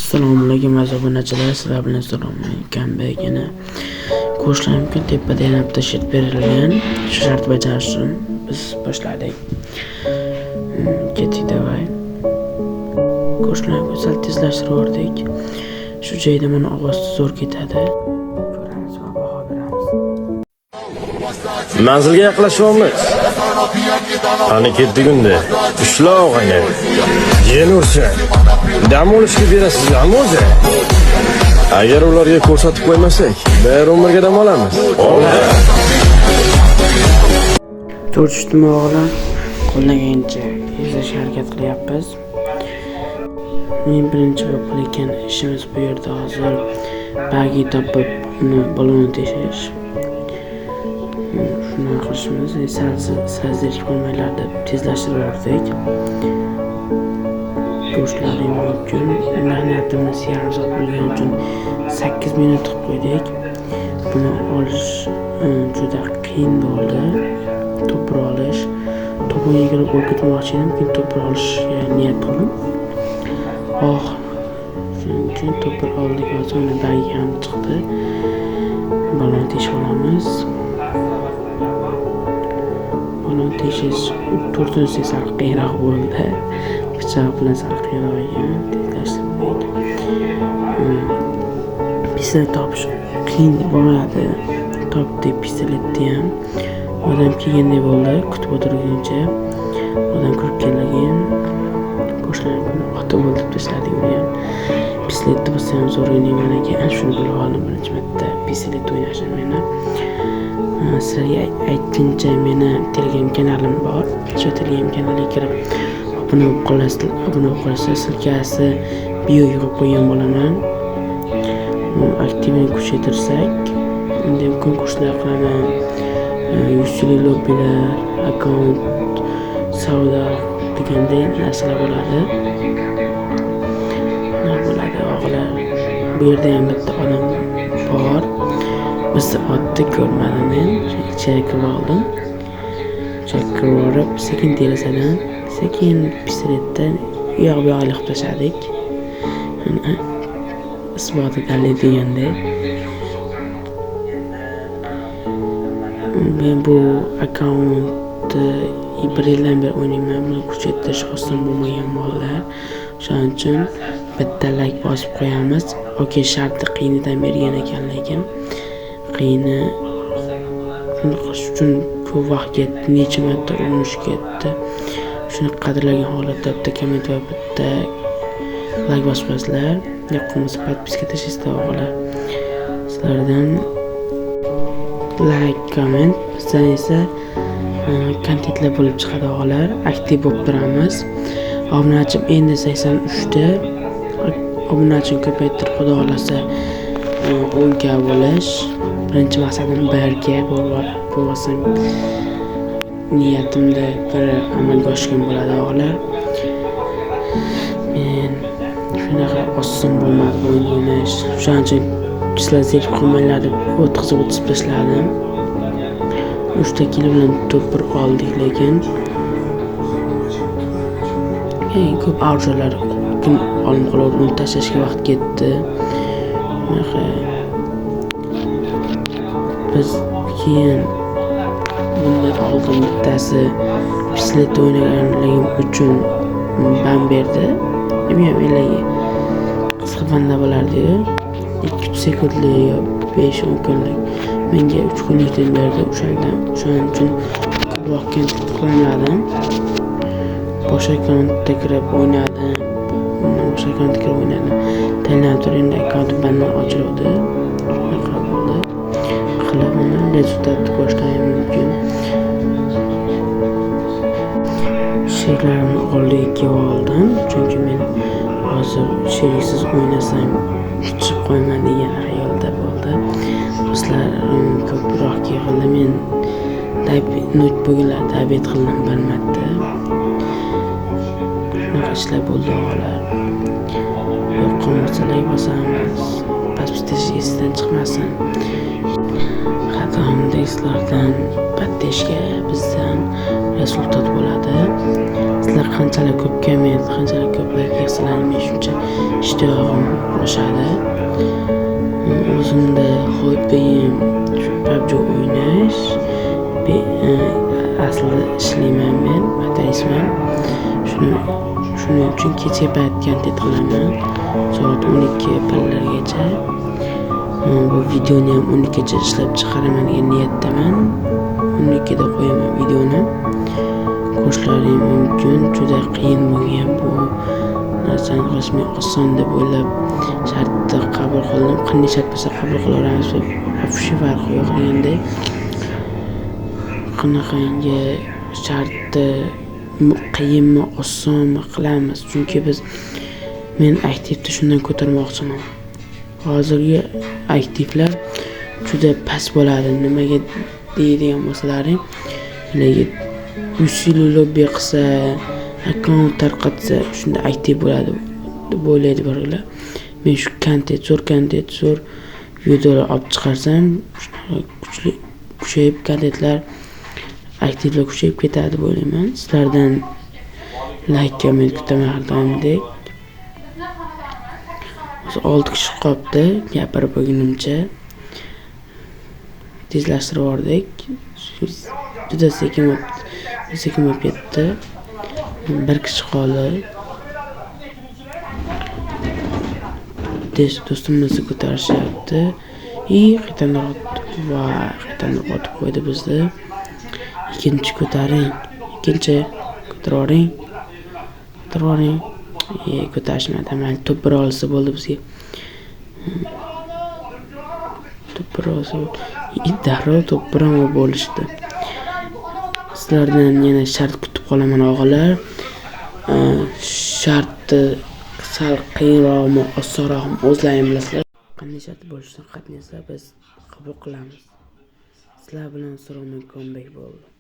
Assalomu alaykum obunachilar, sizlar bilan Salom yana qo'shlar mumkin tepada yana bitta shart berilgan. Shu shart bajarish uchun biz boshladik. Keting davay. Qo'shlarni sal tezlashtirdik. Shu joyda mana ovoz zo'r ketadi. Ko'ramiz va baho beramiz. Manzilga yaqinlashyapmiz. Qani ketdik unda. Ushla og'ayni. Yen ursa. Dam olishga berasizmi o'zi? Agar ularga ko'rsatib qo'ymasak, bir umrga dam olamiz. To'rtushdimi o'g'lar? Qo'llagancha izlashga harakat qilyapmiz. Men birinchi bo'lib qilayotgan ishimiz bu yerda hozir bagi topib uni balonni teshish. Shuni qilishimiz, sezdirib qolmanglar deb tezlashtirdik. Qo'shlaring mumkin. Mehnatimiz yarim soat bo'lgani uchun 8 minut qilib qo'ydik. Buni olish juda qiyin bo'ldi. To'pra olish. To'pga kirib o'rgatmoqchi edim, lekin to'pra olishga niyat qildim. Shuning uchun to'pra oldik, hozir uni bagi ham chiqdi. Balon teshib olamiz. Balon teshish 4-chi sal qiyinroq bo'ldi. Pichoq bilan sal qiyinroq ekan, tezlashtirdik. Pistolet topish qiyin bo'ladi. Topdik pistoletni ham. Odam kelganday bo'ldi, kutib o'tirguncha. Odam kirib kelgan. Qo'shlar ota bo'lib tashladik uni ham. Pistoletni bo'lsa ham zo'r o'ynayman ekan. Shuni bilib oldim birinchi marta pistolet o'ynashni meni. Sizlarga aytgancha meni Telegram kanalim bor. Shu Telegram kanaliga kirib obuna bo'lib qolasizlar. Silkasi bioga qo'yib qo'ygan bo'laman. Aktivni kuchaytirsak, unda konkurslar qilaman. Yuzli lobbilar, akkaunt, savdo degandek narsalar bo'ladi. Nima bo'ladi o'g'lar? Bu yerda ham bitta odam bor. Bizni otni ko'rmadim men. Icheri kirib oldim. Icheri borib, sekin derazadan, sekin pistoletdan yo'q-yo'q qilib tashladik. Isboti dalil degandek. Men bu akkauntni 1 yildan beri o'ynayman. Buni kuchaytirish oson bo'lmagan mollar. Shuning uchun bitta like bosib qo'yamiz. Okey, shartni qiyinidan bergan ekan, lekin qiyini shuni qilish uchun ko'p vaqt ketdi, necha marta urinish ketdi. Shuni qadrlagan holatda bitta komment va bitta like bosib qo'yasizlar. Yoqimsiz podpiska tashlaysizlar o'g'lar. Sizlardan like, comment, bizdan esa kontentlar bo'lib chiqadi o'g'lar. Aktiv bo'lib turamiz. Obunachim endi 83 ta. Obunachini ko'paytirib xudo xolasa 10 ga bo'lish. Birinchi maqsadim 1 ga bo'lsam niyatimda bir amalga oshgan bo'ladi o'g'lar. Men shunaqa oson bo'lmadi o'ynash. Shuning uchun sizlar zerikib qolmanglar deb o'tkazib tashladim. 3 ta kilo bilan to'pir oldik, lekin ko'p arzular olim qolib uni tashlashga vaqt ketdi. Biz keyin bundan oldin bittasi pistolet o'ynaganligim uchun ban berdi. Endi qisqa banda bo'lardi-ku. 2 sekundli yo 5-10 kunlik. Menga 3 kunlikdan berdi. Shuning uchun ko'proq qilmadim. Boshqa akkauntga kirib o'ynadim. Tanlab turgan akkauntim bandan ochildi. Shunaqa bo'ldi. Qilib uni rezultatni ko'rishim mumkin. Sheriklarimni oldiga oldim, chunki men hozir sheriksiz o'ynasam tutib qo'yman degan xayolda bo'ldi. Do'stlarim ko'proq yig'ildi. Men bugunlar davet qildim bir marta. Shunaqa ishlar bo'ldi o'g'lar. Yo'q qolmasa like bosamiz, ko'rsatish esdan chiqmasin. Qadamda sizlardan bittashga bizdan rezultat bo'ladi. Sizlar qanchalik ko'p komment, qanchalik ko'p like yig'salaring men shuncha ishtiyog'im oshadi. O'zimda hobbiyim PUBG o'ynash. Aslida ishlayman men, motoristman. Shuning uchun kecha payt kontent qilaman. Soat 12 pallargacha. Bu videoni ham 12 gacha ishlab chiqaraman degan niyatdaman. 12 da qo'yaman videoni. Ko'rishlaring mumkin. Juda qiyin bo'lgan bu narsani qilish men oson deb o'ylab shartni qabul qildim. Qanday shart bo'lsa qabul qilaveramiz deb afshi farqi yo'q degandek. Qanaqangi shartni qiyinmi, osonmi qilamiz. Chunki men aktivni shundan ko'tarmoqchiman. Hozirgi aktivlar juda past bo'ladi. Nimaga deydigan bo'lsalaring, lekin 3 yil lobby qilsa, akkaunt tarqatsa, shunda aktiv bo'ladi deb o'ylaydi birlar. Men shu kontent zo'r videolar olib chiqarsam, kuchli kuchayib kontentlar aktivlar kuchayib ketadi deb o'ylayman. Sizlardan like, komment kutaman har doimdek. 6 kishi qolibdi, gapirib bo'lgunimcha tezlashtirib yubordik. Juda sekin bo'lib ketdi. 1 kishi qoldi. Do'stimizni ko'tarishyapti. Qaytanlar otib qo'ydi bizni. Ikkinchi ko'taring. Ko'taring. Ko'tarishmadi. Mayli, to'p olsa bo'ldi bizga. Darrov to'p bo'lishdi. Sizlardan yana shart kutib qolaman og'alar. Shartni sal qiyinroqmi, osonroqmi o'zlaring bilasizlar. Qanday shart bo'lishidan qatnashsa biz qabul qilamiz. Sizlar bilan so'rovnoma ko'mbek bo'ldi.